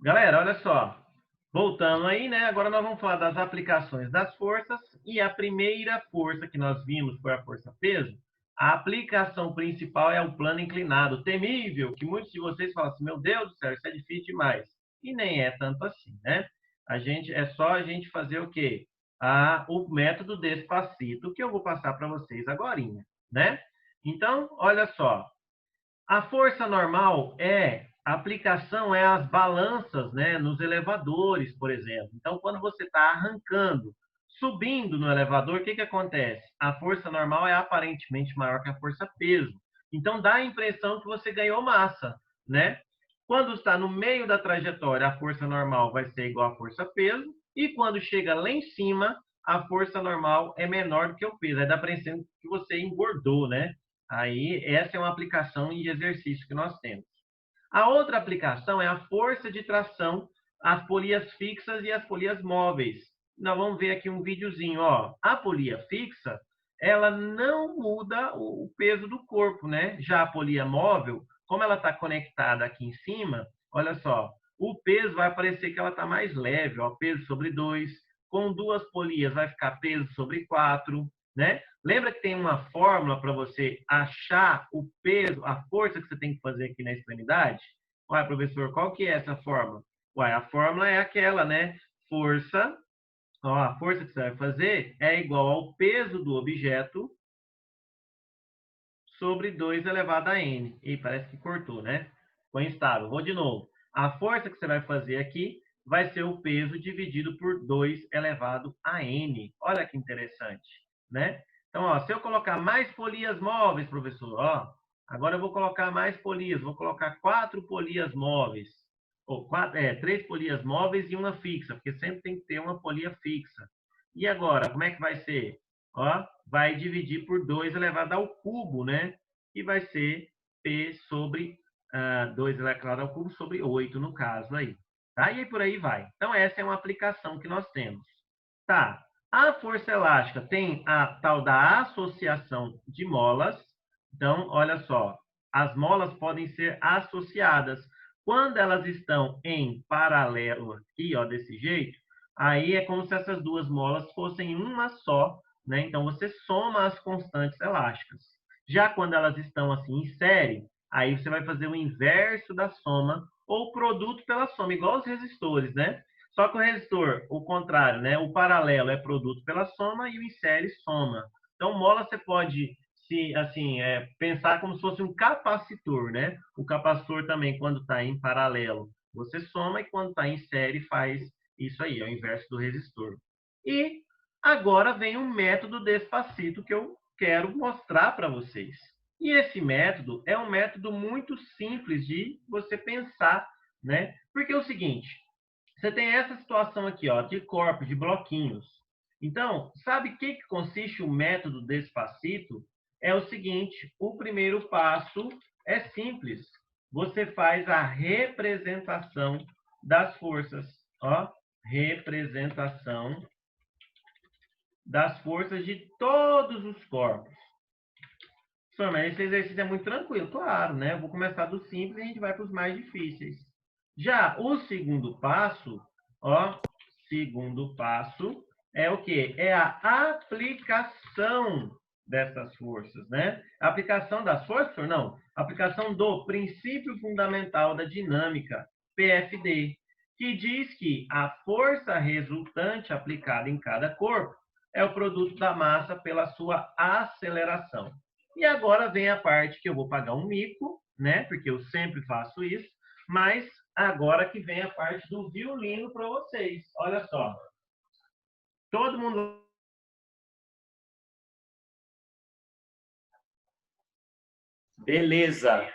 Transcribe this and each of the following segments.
Galera, olha só. Voltando aí, né? Agora nós vamos falar das aplicações das forças. E a primeira força que nós vimos foi a força-peso. A aplicação principal é o plano inclinado, temível, que muitos de vocês falam assim, meu Deus do céu, isso é difícil demais. E nem é tanto assim, né? É só a gente fazer o quê? O método Despacito, que eu vou passar para vocês agorinha, né? Então, olha só. A força normal a aplicação é as balanças, né, nos elevadores, por exemplo. Então, quando você está arrancando, subindo no elevador, o que acontece? A força normal é aparentemente maior que a força peso. Então, dá a impressão que você ganhou massa, né? Quando está no meio da trajetória, a força normal vai ser igual à força peso, e quando chega lá em cima, a força normal é menor do que o peso. Aí dá para parecendo que você engordou, né? Aí, essa é uma aplicação de exercício que nós temos. A outra aplicação é a força de tração, as polias fixas e as polias móveis. Nós vamos ver aqui um videozinho, ó. A polia fixa, ela não muda o peso do corpo, né? Já a polia móvel, como ela está conectada aqui em cima, olha só, o peso vai parecer que ela está mais leve, ó, peso sobre 2. Com duas polias vai ficar peso sobre 4, né? Lembra que tem uma fórmula para você achar o peso, a força que você tem que fazer aqui na extremidade? Ué, professor, qual que é essa fórmula? Ué, a fórmula é aquela, né? Força, ó, a força que você vai fazer é igual ao peso do objeto sobre 2 elevado a n. E parece que cortou, né? Ficou instável. Vou de novo. A força que você vai fazer aqui vai ser o peso dividido por 2 elevado a n. Olha que interessante, né? Então, ó, se eu colocar mais polias móveis, professor, ó, agora eu vou colocar mais polias, vou colocar 4 polias móveis, ou 3 polias móveis e uma fixa, porque sempre tem que ter uma polia fixa. E agora, como é que vai ser? Ó, vai dividir por 2 elevado ao cubo, né? E vai ser P sobre 2 elevado ao cubo sobre 8, no caso aí. Tá? E aí por aí vai. Então, essa é uma aplicação que nós temos. Tá. A força elástica tem a tal da associação de molas. Então, olha só, as molas podem ser associadas. Quando elas estão em paralelo aqui, ó, desse jeito, aí é como se essas duas molas fossem uma só, né? Então, você soma as constantes elásticas. Já quando elas estão assim em série, aí você vai fazer o inverso da soma, ou produto pela soma, igual os resistores, né? Só que o resistor, o contrário, né? O paralelo é produto pela soma e o em série soma. Então, mola você pode pensar como se fosse um capacitor, né? O capacitor também, quando está em paralelo, você soma, e quando está em série, faz isso aí, é o inverso do resistor. E agora vem um método Despacito que eu quero mostrar para vocês. E esse método é um método muito simples de você pensar, né? Porque é o seguinte, você tem essa situação aqui, ó, de corpos, de bloquinhos. Então, sabe o que consiste o método Despacito? É o seguinte, o primeiro passo é simples. Você faz a representação das forças. Ó, representação das forças de todos os corpos. Mas esse exercício é muito tranquilo, claro, né? Eu vou começar do simples e a gente vai para os mais difíceis. Já o segundo passo, ó, segundo passo é o quê? É a aplicação dessas forças, né? A aplicação das forças, não, a aplicação do princípio fundamental da dinâmica, PFD, que diz que a força resultante aplicada em cada corpo é o produto da massa pela sua aceleração. E agora vem a parte que eu vou pagar um mico, né? Porque eu sempre faço isso, mas agora que vem a parte do violino para vocês. Olha só. Todo mundo. Beleza.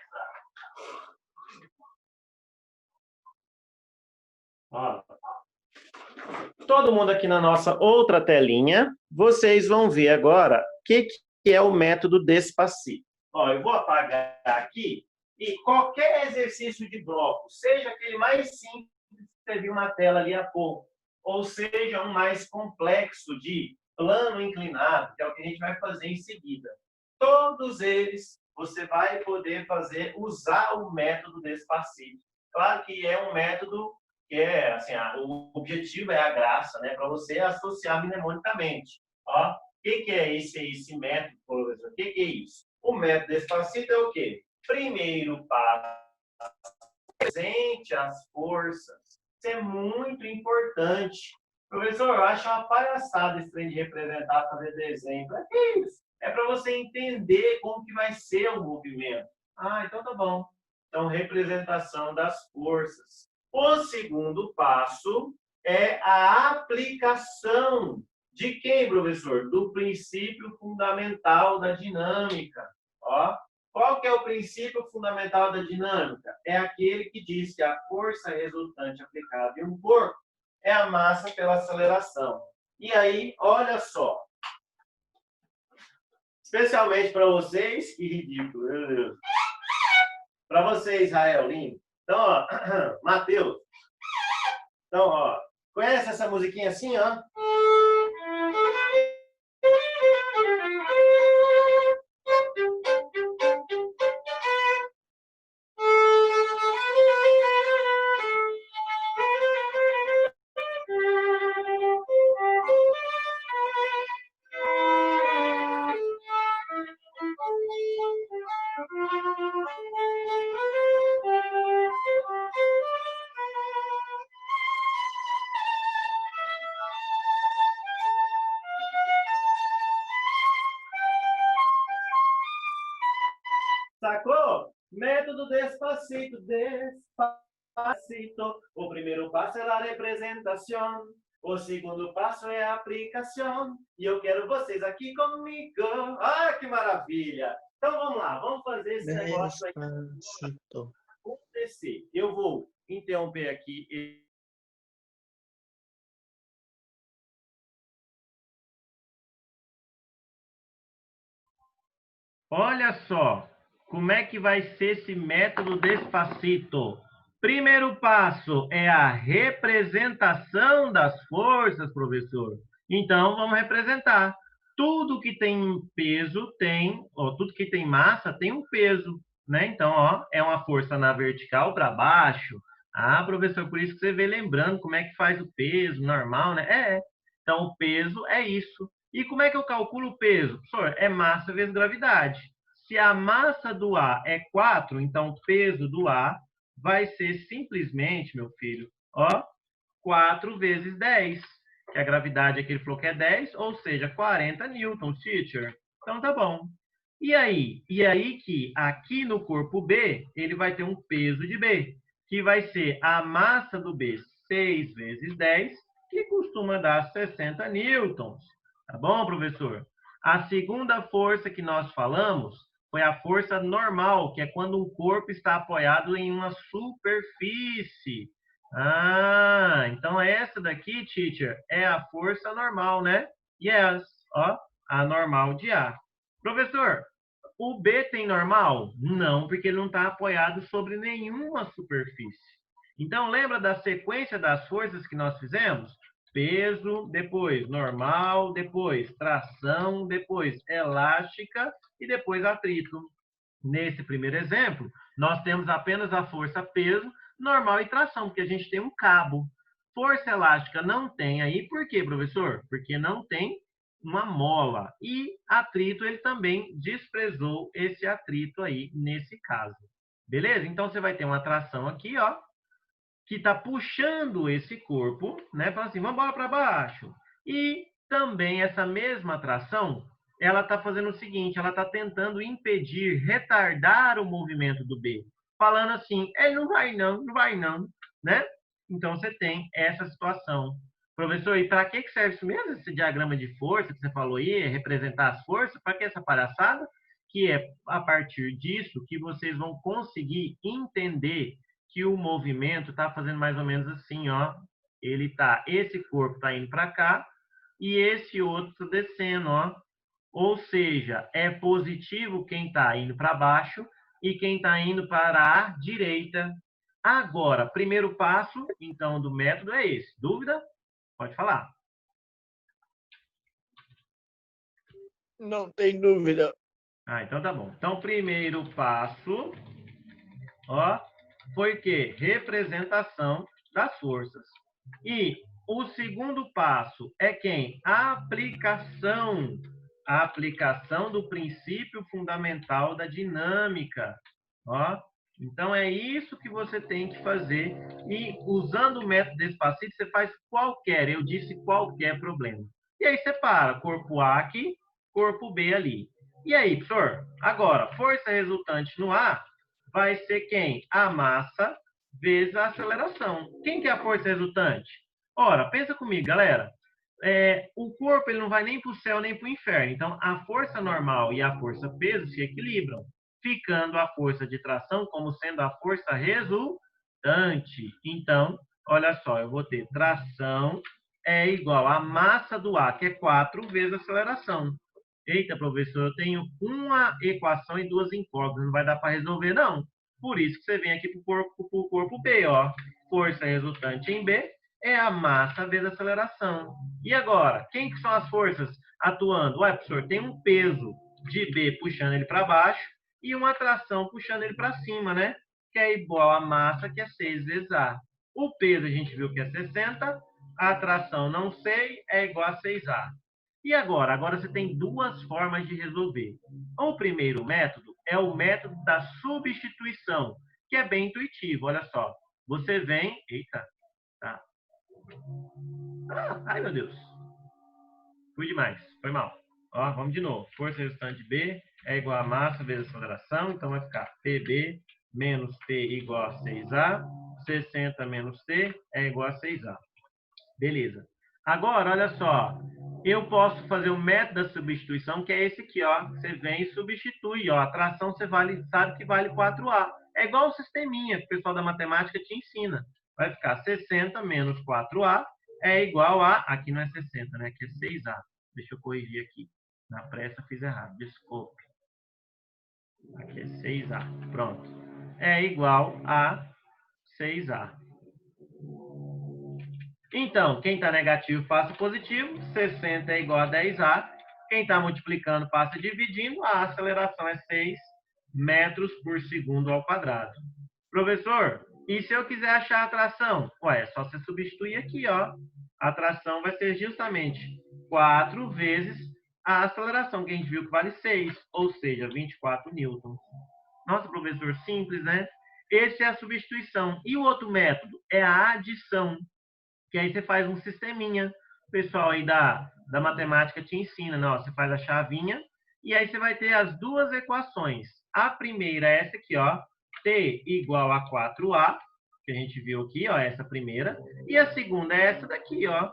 Ó. Todo mundo aqui na nossa outra telinha. Vocês vão ver agora o que é o método Despacito. Ó, eu vou apagar aqui e qualquer exercício de bloco, seja aquele mais simples que você viu na tela ali há pouco, ou seja um mais complexo de plano inclinado, que é o que a gente vai fazer em seguida. Todos eles você vai poder usar o método Despacito. Claro que é um método que é, assim, o objetivo é a graça, né? Para você associar mnemonicamente. Ó, o que é esse método, professor? O que é isso? O método Despacito é o quê? Primeiro passo, presente as forças. Isso é muito importante. Professor, eu acho uma palhaçada esse trem de representar, fazer desenho. Para que isso? É para você entender como que vai ser o movimento. Ah, então tá bom. Então, representação das forças. O segundo passo é a aplicação de quem, professor? Do princípio fundamental da dinâmica. Ó, qual que é o princípio fundamental da dinâmica? É aquele que diz que a força resultante aplicada em um corpo é a massa pela aceleração. E aí, olha só. Especialmente para vocês, que ridículo, meu Deus. Para você, Israel, lindo. Então, ó, Matheus. Então, ó, conhece essa musiquinha assim, ó? Sacou? Método Despacito, Despacito. O primeiro passo é a representação. O segundo passo é a aplicação. E eu quero vocês aqui comigo. Ah, que maravilha! Então vamos lá, vamos fazer esse negócio aí acontecer. Eu vou interromper aqui. Olha só, como é que vai ser esse método Despacito? Primeiro passo é a representação das forças, professor. Então, vamos representar. Tudo que tem peso tem, ó, tudo que tem massa tem um peso, né? Então, ó, é uma força na vertical para baixo. Ah, professor, por isso que você vê lembrando como é que faz o peso normal, né? Então, o peso é isso. E como é que eu calculo o peso? Professor, é massa vezes gravidade. Se a massa do A é 4, então o peso do A vai ser simplesmente, meu filho, ó, 4 vezes 10. Que a gravidade aqui ele falou que é 10, ou seja, 40 newtons, teacher. Então tá bom. E aí? E aí que aqui no corpo B, ele vai ter um peso de B, que vai ser a massa do B 6 vezes 10, que costuma dar 60 newtons. Tá bom, professor? A segunda força que nós falamos foi a força normal, que é quando um corpo está apoiado em uma superfície. Ah, então essa daqui, teacher, é a força normal, né? Yes, ó, a normal de A. Professor, o B tem normal? Não, porque ele não está apoiado sobre nenhuma superfície. Então, lembra da sequência das forças que nós fizemos? Peso, depois normal, depois tração, depois elástica e depois atrito. Nesse primeiro exemplo, nós temos apenas a força peso, normal e tração, porque a gente tem um cabo. Força elástica não tem aí, por quê, professor? Porque não tem uma mola. E atrito, ele também desprezou esse atrito aí, nesse caso. Beleza? Então, você vai ter uma tração aqui, ó, que está puxando esse corpo, né? Fala assim, vamos embora para baixo. E também essa mesma atração, ela está fazendo o seguinte, ela está tentando impedir, retardar o movimento do B. Falando assim, ele não vai não, não vai não, né? Então, você tem essa situação. Professor, e para que serve isso mesmo, esse diagrama de força que você falou aí, representar as forças? Para que essa palhaçada? Que é a partir disso que vocês vão conseguir entender que o movimento está fazendo mais ou menos assim, ó. Esse corpo está indo para cá e esse outro está descendo, ó. Ou seja, é positivo quem está indo para baixo e quem está indo para a direita. Agora, primeiro passo, então, do método é esse. Dúvida? Pode falar. Não tem dúvida. Ah, então tá bom. Então, primeiro passo, ó, foi o quê? Representação das forças. E o segundo passo é quem? A aplicação. A aplicação do princípio fundamental da dinâmica. Ó, então, é isso que você tem que fazer. E, usando o método Despacito, você faz qualquer, eu disse qualquer problema. E aí, separa corpo A aqui, corpo B ali. E aí, professor? Agora, força resultante no A vai ser quem? A massa vezes a aceleração. Quem que é a força resultante? Ora, pensa comigo, galera. O corpo ele não vai nem para o céu nem para o inferno. Então, a força normal e a força peso se equilibram, ficando a força de tração como sendo a força resultante. Então, olha só, eu vou ter tração é igual a massa do A, que é 4 vezes a aceleração. Eita, professor, eu tenho uma equação e duas incógnitas, não vai dar para resolver, não. Por isso que você vem aqui para o corpo B, ó. Força resultante em B é a massa vezes a aceleração. E agora, quem que são as forças atuando? Ué, professor, tem um peso de B puxando ele para baixo e uma tração puxando ele para cima, né? Que é igual a massa, que é 6 vezes A. O peso a gente viu que é 60, a tração não sei, é igual a 6A. E agora? Agora você tem duas formas de resolver. O primeiro método é o método da substituição, que é bem intuitivo. Olha só, você vem... Eita, tá. Ai, meu Deus. Fui demais, foi mal. Ó, vamos de novo. Força resultante B é igual a massa vezes a aceleração, então vai ficar PB menos T igual a 6A, 60 menos T é igual a 6A. Beleza. Agora, olha só, eu posso fazer o método da substituição, que é esse aqui, ó. Você vem e substitui, ó. A tração você sabe que vale 4A. É igual o sisteminha que o pessoal da matemática te ensina. Vai ficar 60 menos 4A é igual a... Aqui não é 60, né? Aqui é 6A. Deixa eu corrigir aqui. Na pressa fiz errado, desculpe. Aqui é 6A. Pronto. É igual a 6A. Então, quem está negativo passa positivo, 60 é igual a 10A. Quem está multiplicando passa dividindo, a aceleração é 6 metros por segundo ao quadrado. Professor, e se eu quiser achar a tração? Ué, é só você substituir aqui, ó. A tração vai ser justamente 4 vezes a aceleração, que a gente viu que vale 6, ou seja, 24 newtons. Nossa, professor, simples, né? Esse é a substituição. E o outro método é a adição, que aí você faz um sisteminha. O pessoal aí da matemática te ensina, não? Você faz a chavinha e aí você vai ter as duas equações. A primeira é essa aqui, ó, T igual a 4A, que a gente viu aqui, ó, essa primeira. E a segunda é essa daqui, ó,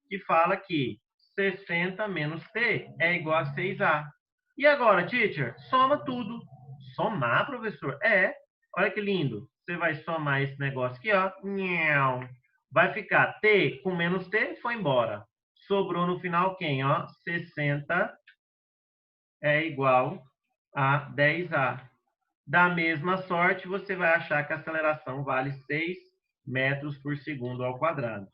que fala que 60 menos T é igual a 6A. E agora, teacher, soma tudo. Somar, professor? É. Olha que lindo. Você vai somar esse negócio aqui, ó. Vai ficar T com menos T, foi embora. Sobrou no final quem? Ó, 60 é igual a 10A. Da mesma sorte, você vai achar que a aceleração vale 6 metros por segundo ao quadrado.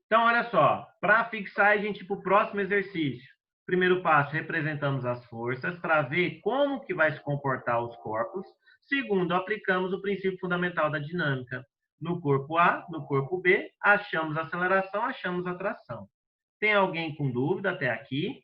Então, olha só, para fixar a gente para o próximo exercício. Primeiro passo, representamos as forças para ver como que vai se comportar os corpos. Segundo, aplicamos o princípio fundamental da dinâmica. No corpo A, no corpo B, achamos a aceleração, achamos a tração. Tem alguém com dúvida até aqui?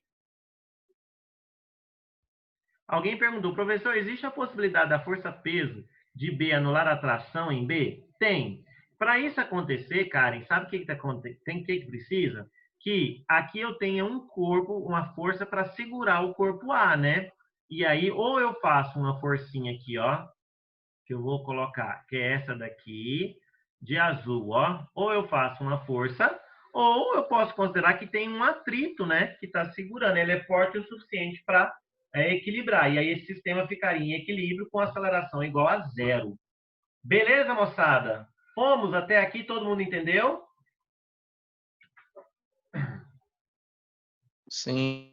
Alguém perguntou, professor, existe a possibilidade da força-peso de B anular a tração em B? Tem. Para isso acontecer, Karen, sabe o que precisa? Que aqui eu tenha um corpo, uma força para segurar o corpo A, né? E aí, ou eu faço uma forcinha aqui, ó, que eu vou colocar, que é essa daqui, de azul, ó. Ou eu faço uma força, ou eu posso considerar que tem um atrito, né? Que está segurando. Ele é forte o suficiente para equilibrar. E aí esse sistema ficaria em equilíbrio com aceleração igual a zero. Beleza, moçada? Fomos até aqui, todo mundo entendeu? Sim.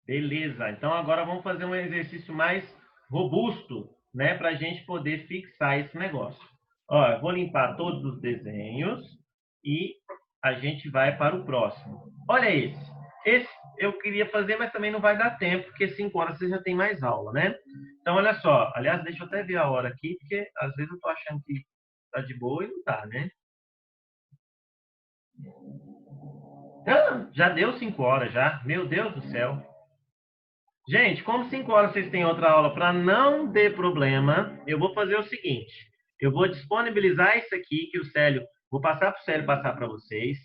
Beleza. Então agora vamos fazer um exercício mais robusto, né? Para a gente poder fixar esse negócio. Ó, eu vou limpar todos os desenhos e a gente vai para o próximo. Olha esse. Esse eu queria fazer, mas também não vai dar tempo, porque 5 horas você já tem mais aula, né? Então, olha só. Aliás, deixa eu até ver a hora aqui, porque às vezes eu tô achando que tá de boa e não tá, né? Ah, já deu 5 horas já. Meu Deus do céu. Gente, como 5 horas vocês têm outra aula, para não ter problema, eu vou fazer o seguinte. Eu vou disponibilizar isso aqui, que o Célio, vou passar para o Célio passar para vocês.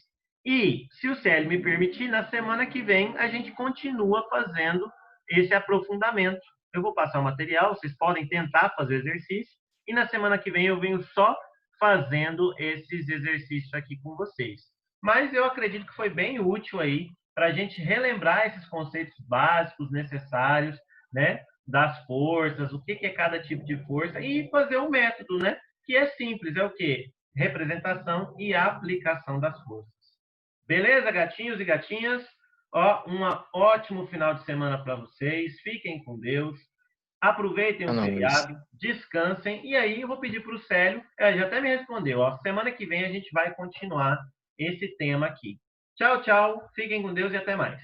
E, se o Célio me permitir, na semana que vem, a gente continua fazendo esse aprofundamento. Eu vou passar o material, vocês podem tentar fazer o exercício. E na semana que vem eu venho só fazendo esses exercícios aqui com vocês. Mas eu acredito que foi bem útil aí para a gente relembrar esses conceitos básicos necessários, né, das forças, o que é cada tipo de força e fazer um método, né, que é simples, é o quê? Representação e aplicação das forças. Beleza, gatinhos e gatinhas? Ó, um ótimo final de semana para vocês. Fiquem com Deus. Aproveitem É o nóis. feriado, descansem. E aí eu vou pedir para o Célio, já até me respondeu, ó, semana que vem a gente vai continuar esse tema aqui. Tchau, tchau. Fiquem com Deus e até mais.